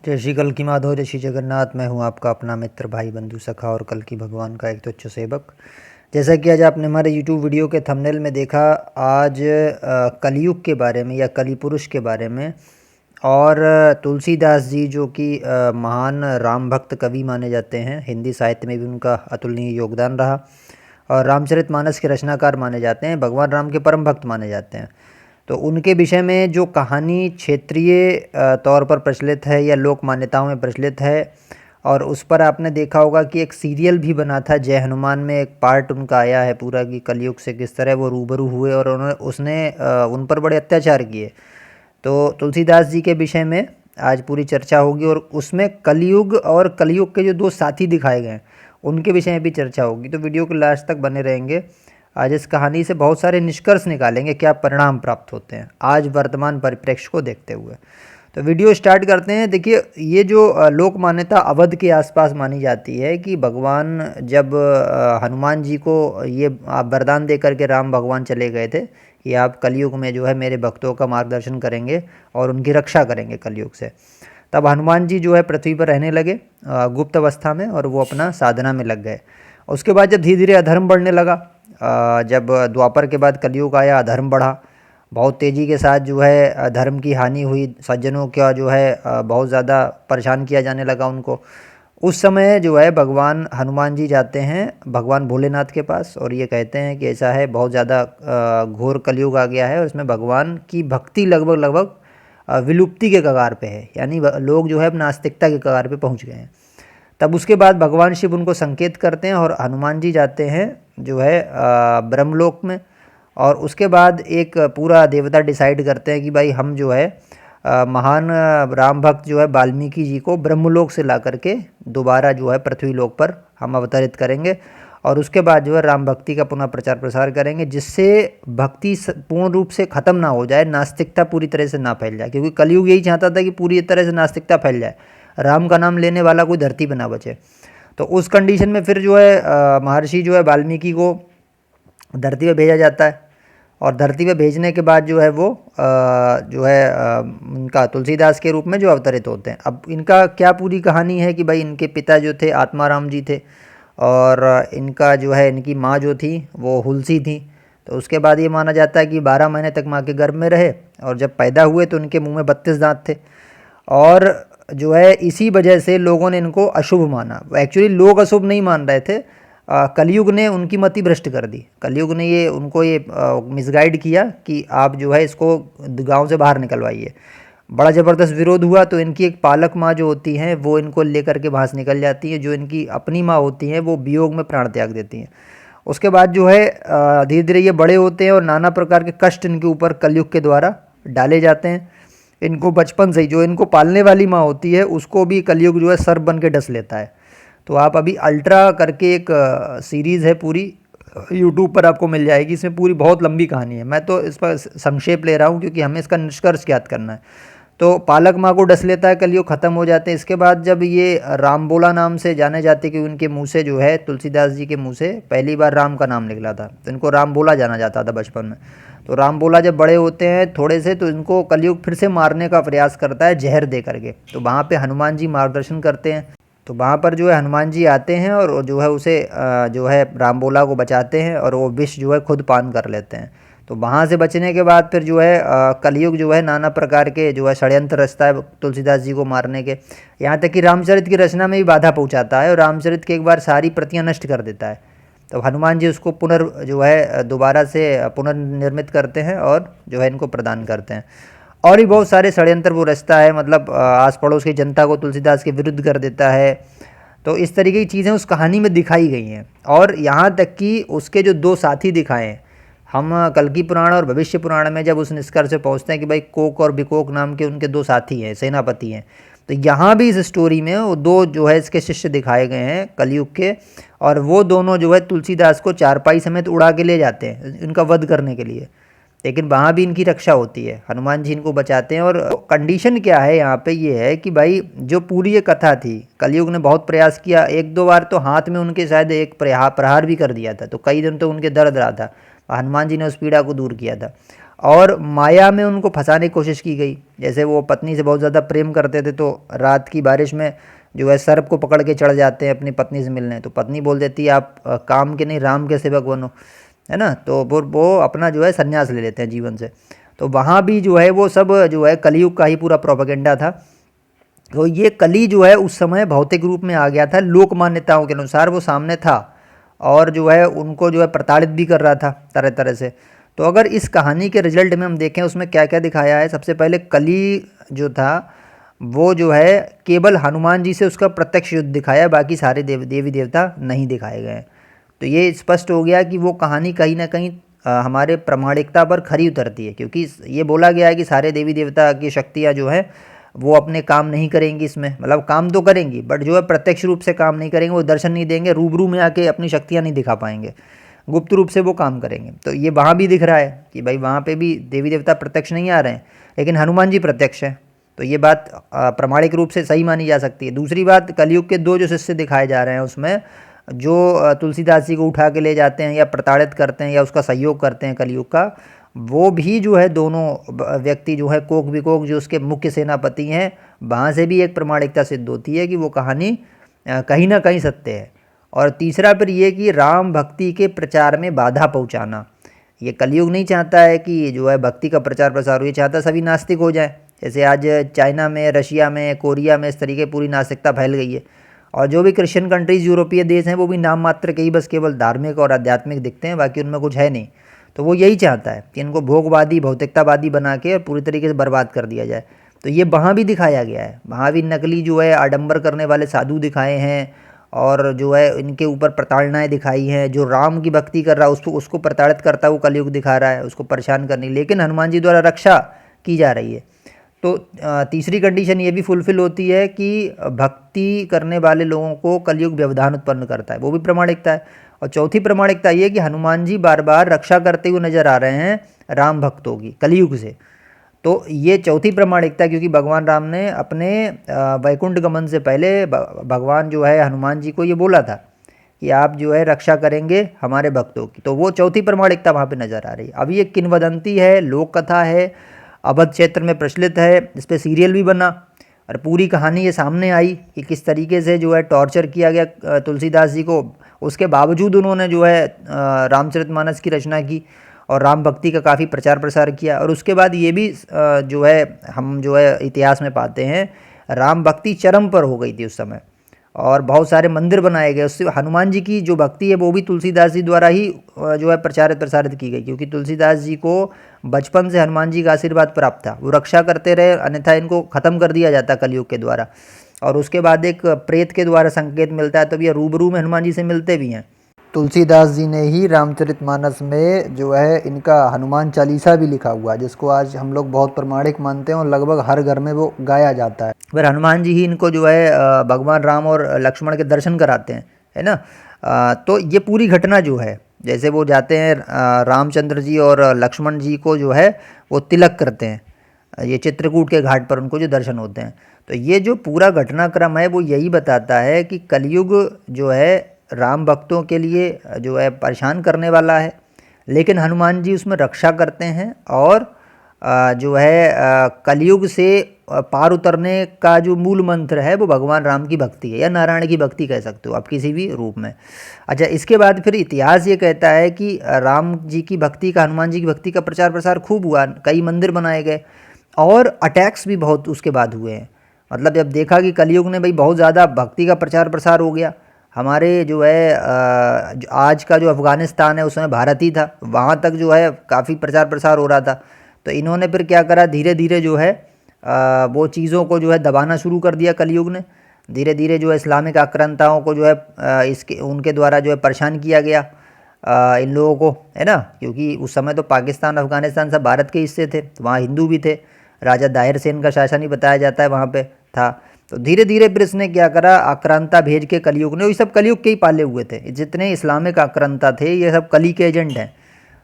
जय श्री कल की माधव, जय श्री जगन्नाथ। मैं हूं आपका अपना मित्र, भाई, बंधु, सखा और कल की भगवान का एक तुच्छ सेवक। जैसा कि आज आपने हमारे यूट्यूब वीडियो के थंबनेल में देखा, आज कलयुग के बारे में या कली पुरुष के बारे में और तुलसीदास जी जो कि महान राम भक्त कवि माने जाते हैं, हिंदी साहित्य में भी उनका अतुलनीय योगदान रहा और रामचरितमानस के रचनाकार माने जाते हैं, भगवान राम के परम भक्त माने जाते हैं। तो उनके विषय में जो कहानी क्षेत्रीय तौर पर प्रचलित है या लोक मान्यताओं में प्रचलित है, और उस पर आपने देखा होगा कि एक सीरियल भी बना था जय हनुमान में, एक पार्ट उनका आया है पूरा कि कलयुग से किस तरह वो रूबरू हुए और उसने उन पर बड़े अत्याचार किए। तो तुलसीदास जी के विषय में आज पूरी चर्चा होगी और उसमें कलयुग और कलयुग के जो दो साथी दिखाए गए हैं उनके विषय में भी चर्चा होगी। तो वीडियो के लास्ट तक बने रहेंगे। आज इस कहानी से बहुत सारे निष्कर्ष निकालेंगे, क्या परिणाम प्राप्त होते हैं आज वर्तमान परिप्रेक्ष्य को देखते हुए। तो वीडियो स्टार्ट करते हैं। देखिए, ये जो लोक मान्यता अवध के आसपास मानी जाती है कि भगवान जब हनुमान जी को ये वरदान दे करके राम भगवान चले गए थे कि आप कलयुग में जो है मेरे भक्तों का मार्गदर्शन करेंगे और उनकी रक्षा करेंगे कलयुग से, तब हनुमान जी जो है पृथ्वी पर रहने लगे गुप्त अवस्था में और वो अपना साधना में लग गए। उसके बाद जब धीरे धीरे अधर्म बढ़ने लगा, जब द्वापर के बाद कलयुग आया, अधर्म बढ़ा बहुत तेज़ी के साथ, जो है धर्म की हानि हुई, सज्जनों का जो है बहुत ज़्यादा परेशान किया जाने लगा उनको। उस समय जो है भगवान हनुमान जी जाते हैं भगवान भोलेनाथ के पास और ये कहते हैं कि ऐसा है, बहुत ज़्यादा घोर कलयुग आ गया है और इसमें भगवान की भक्ति लगभग लगभग विलुप्ति के कगार पे है, यानी लोग जो है नास्तिकता के कगार पे पहुंच गए हैं। तब उसके बाद भगवान शिव उनको संकेत करते हैं और हनुमान जी जाते हैं जो है ब्रह्मलोक में, और उसके बाद एक पूरा देवता डिसाइड करते हैं कि भाई हम जो है महान राम भक्त जो है वाल्मीकि जी को ब्रह्मलोक से ला करके दोबारा जो है पृथ्वी लोक पर हम अवतरित करेंगे और उसके बाद जो है राम भक्ति का पुनः प्रचार प्रसार करेंगे, जिससे भक्ति पूर्ण रूप से ख़त्म ना हो जाए, नास्तिकता पूरी तरह से ना फैल जाए, क्योंकि कलयुग यही चाहता था कि पूरी तरह से नास्तिकता फैल जाए, राम का नाम लेने वाला कोई धरती पर ना बचे। तो उस कंडीशन में फिर जो है महर्षि जो है वाल्मीकि को धरती पे भेजा जाता है और धरती पे भेजने के बाद जो है वो जो है उनका तुलसीदास के रूप में जो अवतरित होते हैं। अब इनका क्या पूरी कहानी है कि भाई इनके पिता जो थे आत्माराम जी थे और इनका जो है इनकी माँ जो थी वो हुलसी थी। तो उसके बाद ये माना जाता है कि 12 महीने तक माँ के गर्भ में रहे और जब पैदा हुए तो उनके मुंह में 32 दांत थे और जो है इसी वजह से लोगों ने इनको अशुभ माना। एक्चुअली लोग अशुभ नहीं मान रहे थे, कलयुग ने उनकी मति भ्रष्ट कर दी। कलयुग ने ये उनको ये मिसगाइड किया कि आप जो है इसको गांव से बाहर निकलवाइए। बड़ा ज़बरदस्त विरोध हुआ तो इनकी एक पालक माँ जो होती हैं वो इनको लेकर के वहाँ से निकल जाती है, जो इनकी अपनी माँ होती हैं वो वियोग में प्राण त्याग देती हैं। उसके बाद जो है धीरे धीरे ये बड़े होते हैं और नाना प्रकार के कष्ट इनके ऊपर कलयुग के द्वारा डाले जाते हैं। इनको बचपन से ही जो इनको पालने वाली माँ होती है उसको भी कलयुग जो है सर्प बन के डस लेता है। तो आप अभी अल्ट्रा करके एक सीरीज़ है पूरी यूट्यूब पर आपको मिल जाएगी, इसमें पूरी बहुत लंबी कहानी है, मैं तो इस पर संक्षेप ले रहा हूँ क्योंकि हमें इसका निष्कर्ष ज्ञात करना है। तो पालक माँ को डस लेता है, कलयुग ख़त्म हो जाते हैं। इसके बाद जब ये राम बोला नाम से जाने जाते कि उनके मुँह से जो है तुलसीदास जी के मुँह से पहली बार राम का नाम निकला था, तो इनको राम बोला जाना जाता था बचपन में। तो राम बोला जब बड़े होते हैं थोड़े से तो इनको कलयुग फिर से मारने का प्रयास करता है जहर दे करके। तो वहाँ पे हनुमान जी मार्गदर्शन करते हैं, तो वहाँ पर जो है हनुमान जी आते हैं और जो है उसे जो है राम बोला को बचाते हैं और वो विष जो है खुद पान कर लेते हैं। तो वहाँ से बचने के बाद फिर जो है कलयुग जो है नाना प्रकार के जो है षड्यंत्र रचता है तुलसीदास जी को मारने के, यहाँ तक कि रामचरित की रचना में भी बाधा पहुँचाता है और रामचरित की एक बार सारी प्रतियाँ नष्ट कर देता है। तो हनुमान जी उसको जो है दोबारा से पुनर्निर्मित करते हैं और जो है इनको प्रदान करते हैं। और भी बहुत सारे षड्यंत्र वो रचता है, मतलब आस पड़ोस की जनता को तुलसीदास के विरुद्ध कर देता है। तो इस तरीके की चीज़ें उस कहानी में दिखाई गई हैं और यहाँ तक कि उसके जो दो साथी दिखाए हैं, हम कल्कि पुराण और भविष्य पुराण में जब उस निष्कर्ष से पहुँचते हैं कि भाई कोक और बिकोक नाम के उनके दो साथी हैं, सेनापति हैं, तो यहाँ भी इस स्टोरी में वो दो जो है इसके शिष्य दिखाए गए हैं कलयुग के, और वो दोनों जो है तुलसीदास को चारपाई समेत उड़ा के ले जाते हैं इनका वध करने के लिए, लेकिन वहाँ भी इनकी रक्षा होती है, हनुमान जी इनको बचाते हैं। और कंडीशन क्या है यहाँ पे ये है कि भाई जो पूरी ये कथा थी, कलयुग ने बहुत प्रयास किया, एक दो बार तो हाथ में उनके शायद एक प्रहार भी कर दिया था, तो कई दिन तो उनके दर्द रहा था, हनुमान जी ने उस पीड़ा को दूर किया था। और माया में उनको फंसाने की कोशिश की गई, जैसे वो पत्नी से बहुत ज़्यादा प्रेम करते थे तो रात की बारिश में जो है सर्प को पकड़ के चढ़ जाते हैं अपनी पत्नी से मिलने, तो पत्नी बोल देती है आप काम के नहीं राम के सेवक बनो, है ना। तो वो अपना जो है संन्यास ले लेते हैं जीवन से। तो वहाँ भी जो है वो सब जो है कलयुग का ही पूरा प्रोपेगेंडा था। तो ये कली जो है उस समय भौतिक रूप में आ गया था, लोक मान्यताओं के अनुसार वो सामने था और जो है उनको जो है प्रताड़ित भी कर रहा था तरह तरह से। तो अगर इस कहानी के रिजल्ट में हम देखें उसमें क्या क्या दिखाया है, सबसे पहले कली जो था वो जो है केवल हनुमान जी से उसका प्रत्यक्ष युद्ध दिखाया, बाकी सारे देवी देवता नहीं दिखाए गए। तो ये स्पष्ट हो गया कि वो कहानी कहीं ना कहीं हमारे प्रामाणिकता पर खरी उतरती है, क्योंकि ये बोला गया है कि सारे देवी देवता की शक्तियाँ जो है वो अपने काम नहीं करेंगी इसमें, मतलब काम तो करेंगी बट जो है प्रत्यक्ष रूप से काम नहीं करेंगे, वो दर्शन नहीं देंगे, रूबरू में आके अपनी शक्तियाँ नहीं दिखा पाएंगे, गुप्त रूप से वो काम करेंगे। तो ये वहाँ भी दिख रहा है कि भाई वहाँ पे भी देवी देवता प्रत्यक्ष नहीं आ रहे हैं, लेकिन हनुमान जी प्रत्यक्ष हैं। तो ये बात प्रामाणिक रूप से सही मानी जा सकती है। दूसरी बात, कलयुग के 2 जो शिष्य दिखाए जा रहे हैं उसमें जो तुलसीदास जी को उठा के ले जाते हैं या प्रताड़ित करते हैं या उसका सहयोग करते हैं कलयुग का, वो भी जो है दोनों व्यक्ति जो है कोक विकोक जो उसके मुख्य सेनापति हैं, वहाँ से भी एक प्रामाणिकता सिद्ध होती है कि वो कहानी कहीं ना कहीं सत्य है। और तीसरा फिर ये कि राम भक्ति के प्रचार में बाधा पहुँचाना, ये कलयुग नहीं चाहता है कि जो है भक्ति का प्रचार प्रसार हो, ये चाहता सभी नास्तिक हो जाए। जैसे आज चाइना में, रशिया में, कोरिया में इस तरीके पूरी नास्तिकता फैल गई है। और जो भी क्रिश्चियन कंट्रीज़ यूरोपीय देश हैं वो भी नाम मात्र के ही बस केवल धार्मिक और आध्यात्मिक दिखते हैं, बाकी उनमें कुछ है नहीं। तो वो यही चाहता है कि इनको भोगवादी भौतिकतावादी बना के और पूरी तरीके से बर्बाद कर दिया जाए। तो ये वहाँ भी दिखाया गया है, वहाँ भी नकली जो है आडंबर करने वाले साधु दिखाए हैं और जो है इनके ऊपर प्रताड़नाएँ दिखाई हैं। जो राम की भक्ति कर रहा है उसको प्रताड़ित करता हुआ कलयुग दिखा रहा है, उसको परेशान करने, लेकिन हनुमान जी द्वारा रक्षा की जा रही है। तो तीसरी कंडीशन ये भी फुलफ़िल होती है कि भक्ति करने वाले लोगों को कलयुग व्यवधान उत्पन्न करता है, वो भी प्रामाणिकता है। और चौथी प्रामाणिकता ये कि हनुमान जी बार बार रक्षा करते हुए नजर आ रहे हैं राम भक्तों की कलयुग से। तो ये चौथी प्रामाणिकता, क्योंकि भगवान राम ने अपने वैकुंठ गमन से पहले भगवान जो है हनुमान जी को ये बोला था कि आप जो है रक्षा करेंगे हमारे भक्तों की। तो वो चौथी प्रामाणिकता वहाँ पे नज़र आ रही है। अब ये किंवदंती है, लोक कथा है, अवध क्षेत्र में प्रचलित है, इस पर सीरियल भी बना और पूरी कहानी ये सामने आई कि किस तरीके से जो है टॉर्चर किया गया तुलसीदास जी को। उसके बावजूद उन्होंने जो है रामचरितमानस की रचना की और राम भक्ति का काफ़ी प्रचार प्रसार किया। और उसके बाद ये भी जो है हम जो है इतिहास में पाते हैं राम भक्ति चरम पर हो गई थी उस समय और बहुत सारे मंदिर बनाए गए। उससे हनुमान जी की जो भक्ति है वो भी तुलसीदास जी द्वारा ही जो है प्रचारित प्रसारित की गई, क्योंकि तुलसीदास जी को बचपन से हनुमान जी का आशीर्वाद प्राप्त था, वो रक्षा करते रहे, अन्यथा इनको ख़त्म कर दिया जाता कलयुग के द्वारा। और उसके बाद एक प्रेत के द्वारा संकेत मिलता है, तब ये रूबरू में हनुमान जी से मिलते भी हैं। तुलसीदास जी ने ही रामचरितमानस में जो है इनका हनुमान चालीसा भी लिखा हुआ है, जिसको आज हम लोग बहुत प्रमाणिक मानते हैं और लगभग हर घर में वो गाया जाता है। फिर हनुमान जी ही इनको जो है भगवान राम और लक्ष्मण के दर्शन कराते हैं, है ना। तो ये पूरी घटना जो है, जैसे वो जाते हैं रामचंद्र जी और लक्ष्मण जी को जो है वो तिलक करते हैं, ये चित्रकूट के घाट पर उनको जो दर्शन होते हैं। तो ये जो पूरा घटनाक्रम है वो यही बताता है कि कलयुग जो है राम भक्तों के लिए जो है परेशान करने वाला है, लेकिन हनुमान जी उसमें रक्षा करते हैं और जो है कलयुग से पार उतरने का जो मूल मंत्र है वो भगवान राम की भक्ति है, या नारायण की भक्ति कह सकते हो आप किसी भी रूप में। अच्छा, इसके बाद फिर इतिहास ये कहता है कि राम जी की भक्ति का, हनुमान जी की भक्ति का प्रचार प्रसार खूब हुआ, कई मंदिर बनाए गए और अटैक्स भी बहुत उसके बाद हुए हैं। मतलब जब देखा कि कलयुग ने भाई बहुत ज़्यादा भक्ति का प्रचार प्रसार हो गया, हमारे जो है आज का जो अफ़गानिस्तान है उसमें भारत ही था, वहाँ तक जो है काफ़ी प्रचार प्रसार हो रहा था। तो इन्होंने फिर क्या करा, धीरे धीरे जो है वो चीज़ों को जो है दबाना शुरू कर दिया कलयुग ने। धीरे धीरे जो है इस्लामिक आक्रांताओं को जो है इसके उनके द्वारा जो है परेशान किया गया इन लोगों को, है ना। क्योंकि उस समय तो पाकिस्तान अफ़गानिस्तान सब भारत के हिस्से थे, तो वहाँ हिंदू भी थे, राजा दाहिर सेन का शासन ही बताया जाता है वहाँ पे था। तो धीरे धीरे फिर इसने क्या करा, आक्रांता भेज के कलयुग ने, ये सब कलयुग के ही पाले हुए थे, जितने इस्लामिक आक्रांता थे ये सब कली के एजेंट हैं।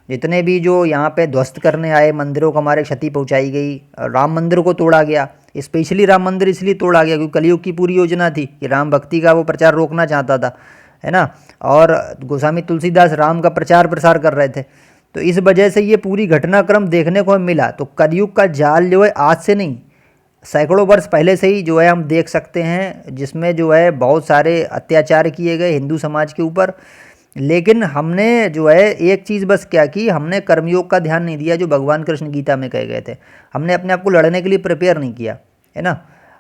जितने भी जो यहाँ पे ध्वस्त करने आए मंदिरों को हमारे क्षति पहुँचाई गई, राम मंदिर को तोड़ा गया, स्पेशली राम मंदिर इसलिए तोड़ा गया क्योंकि कलयुग की पूरी योजना थी कि राम भक्ति का वो प्रचार रोकना चाहता था, है ना। और गोस्वामी तुलसीदास राम का प्रचार प्रसार कर रहे थे। तो इस वजह से ये पूरी घटनाक्रम देखने को मिला। तो कलयुग का जाल जो है आज से नहीं, सैकड़ों वर्ष पहले से ही जो है हम देख सकते हैं, जिसमें जो है बहुत सारे अत्याचार किए गए हिंदू समाज के ऊपर। लेकिन हमने जो है एक चीज़ बस क्या की, हमने कर्मयोग का ध्यान नहीं दिया जो भगवान कृष्ण गीता में कहे गए थे। हमने अपने आप को लड़ने के लिए प्रिपेयर नहीं किया, है ना।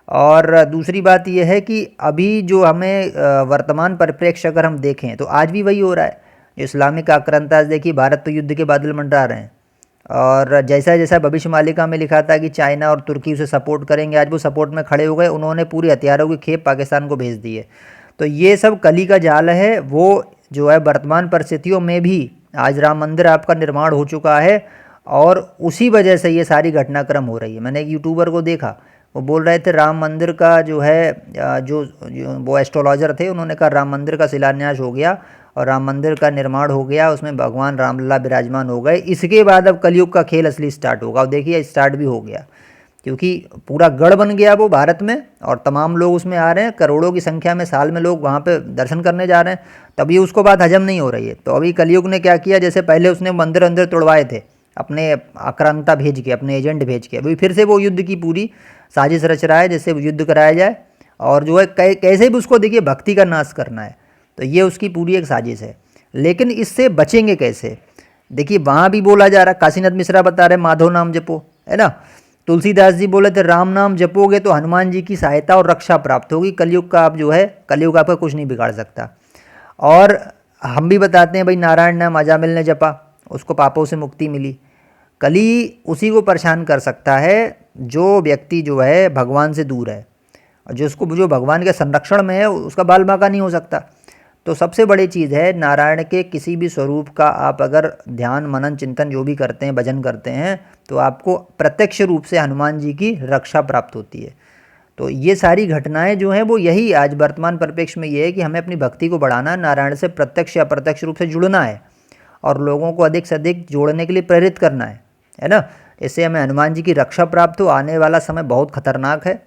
और दूसरी बात यह है कि अभी जो हमें वर्तमान परिप्रेक्ष्य अगर हम देखें तो आज भी वही हो रहा है। जो इस्लामिक आक्रांता, आज देखिए भारत पे युद्ध के बादल मंडरा रहे हैं। और जैसा जैसा भविष्य मालिका में लिखा था कि चाइना और तुर्की उसे सपोर्ट करेंगे, आज वो सपोर्ट में खड़े हो गए। उन्होंने पूरे हथियारों की खेप पाकिस्तान को भेज दी है। तो ये सब कली का जाल है। वो जो है वर्तमान परिस्थितियों में भी आज राम मंदिर आपका निर्माण हो चुका है और उसी वजह से ये सारी घटनाक्रम हो रही है। मैंने एक यूट्यूबर को देखा, वो बोल रहे थे राम मंदिर का जो है जो वो एस्ट्रोलॉजर थे, उन्होंने कहा राम मंदिर का शिलान्यास हो गया और राम मंदिर का निर्माण हो गया, उसमें भगवान रामलला विराजमान हो गए। इसके बाद अब कलयुग का खेल असली स्टार्ट होगा। और देखिए स्टार्ट भी हो गया, क्योंकि पूरा गढ़ बन गया वो भारत में और तमाम लोग उसमें आ रहे हैं। करोड़ों की संख्या में साल में लोग वहाँ पे दर्शन करने जा रहे हैं। तभी उसको बात हजम नहीं हो रही है। तो अभी कलयुग ने क्या किया, जैसे पहले उसने मंदिर अंदर तोड़वाए थे अपने आक्रांता भेज के, अपने एजेंट भेज के, अभी फिर से वो युद्ध की पूरी साजिश रच रहा है, जैसे युद्ध कराया जाए और जो है कैसे भी उसको देखिए भक्ति का नाश करना है। तो ये उसकी पूरी एक साजिश है। लेकिन इससे बचेंगे कैसे? देखिए वहाँ भी बोला जा रहा, काशीनाथ मिश्रा बता रहे माधव नाम जपो, है ना। तुलसीदास जी बोले थे राम नाम जपोगे तो हनुमान जी की सहायता और रक्षा प्राप्त होगी। कलयुग का आप जो है, कलयुग आपका कुछ नहीं बिगाड़ सकता। और हम भी बताते हैं भाई नारायण नाम अजामिल ने जपा, उसको पापों से मुक्ति मिली। कली उसी को परेशान कर सकता है जो व्यक्ति जो है भगवान से दूर है, और जो भगवान के संरक्षण में है उसका बाल बांका नहीं हो सकता। तो सबसे बड़ी चीज़ है नारायण के किसी भी स्वरूप का आप अगर ध्यान मनन चिंतन जो भी करते हैं, भजन करते हैं, तो आपको प्रत्यक्ष रूप से हनुमान जी की रक्षा प्राप्त होती है। तो ये सारी घटनाएं जो हैं वो यही आज वर्तमान परिप्रेक्ष्य में ये है कि हमें अपनी भक्ति को बढ़ाना है, नारायण से प्रत्यक्ष या अप्रत्यक्ष रूप से जुड़ना है और लोगों को अधिक से अधिक जोड़ने के लिए प्रेरित करना है ना। इससे हमें हनुमान जी की रक्षा प्राप्त हो। आने वाला समय बहुत खतरनाक है।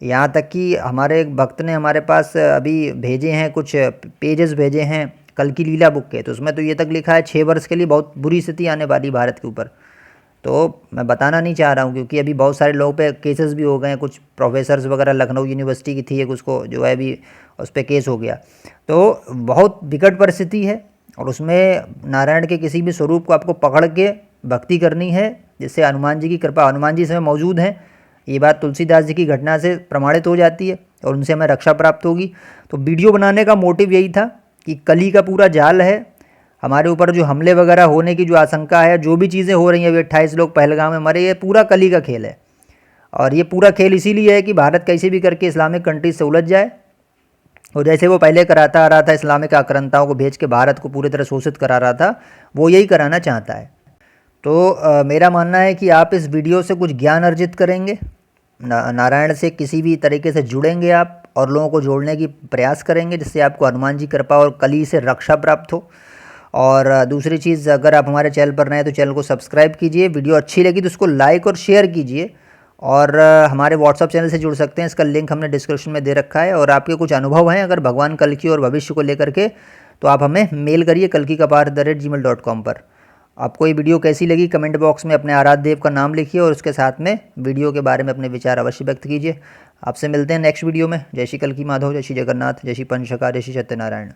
यहाँ तक कि हमारे एक भक्त ने हमारे पास अभी भेजे हैं, कुछ पेजेस भेजे हैं कल की लीला बुक के, तो उसमें तो ये तक लिखा है 6 वर्ष के लिए बहुत बुरी स्थिति आने वाली भारत के ऊपर। तो मैं बताना नहीं चाह रहा हूँ क्योंकि अभी बहुत सारे लोगों पे केसेस भी हो गए हैं। कुछ प्रोफेसर्स वगैरह, लखनऊ यूनिवर्सिटी की थी एक, उसको जो है अभी उस पर केस हो गया। तो बहुत विकट परिस्थिति है और उसमें नारायण के किसी भी स्वरूप को आपको पकड़ के भक्ति करनी है, जिससे हनुमान जी की कृपा, हनुमान जी इसमें मौजूद हैं। ये बात तुलसीदास जी की घटना से प्रमाणित हो जाती है और उनसे हमें रक्षा प्राप्त होगी। तो वीडियो बनाने का मोटिव यही था कि कली का पूरा जाल है हमारे ऊपर, जो हमले वगैरह होने की जो आशंका है, जो भी चीज़ें हो रही हैं, अभी 28 लोग पहलगाम में मरे, ये पूरा कली का खेल है। और ये पूरा खेल इसीलिए है कि भारत कैसे भी करके इस्लामिक कंट्रीज से उलझ जाए और जैसे वो पहले कराता आ रहा था, इस्लामिक आक्रांताओं को भेज के भारत को पूरी तरह शोषित करा रहा था, वो यही कराना चाहता है। तो मेरा मानना है कि आप इस वीडियो से कुछ ज्ञान अर्जित करेंगे, नारायण से किसी भी तरीके से जुड़ेंगे आप और लोगों को जोड़ने की प्रयास करेंगे, जिससे आपको हनुमान जी कृपा और कली से रक्षा प्राप्त हो। और दूसरी चीज़, अगर आप हमारे चैनल पर नए हैं तो चैनल को सब्सक्राइब कीजिए, वीडियो अच्छी लगी तो उसको लाइक और शेयर कीजिए। और हमारे व्हाट्सअप चैनल से जुड़ सकते हैं, इसका लिंक हमने डिस्क्रिप्शन में दे रखा है। और आपके कुछ अनुभव हैं अगर भगवान कल्कि और भविष्य को लेकर के, तो आप हमें मेल करिए kalkikapar@gmail.com पर। आपको ये वीडियो कैसी लगी कमेंट बॉक्स में अपने आराध्य देव का नाम लिखिए और उसके साथ में वीडियो के बारे में अपने विचार अवश्य व्यक्त कीजिए। आपसे मिलते हैं नेक्स्ट वीडियो में। जय श्री कल्कि माधव, जय श्री जगन्नाथ, जय श्री पंचशखा, जय श्री सत्यनारायण।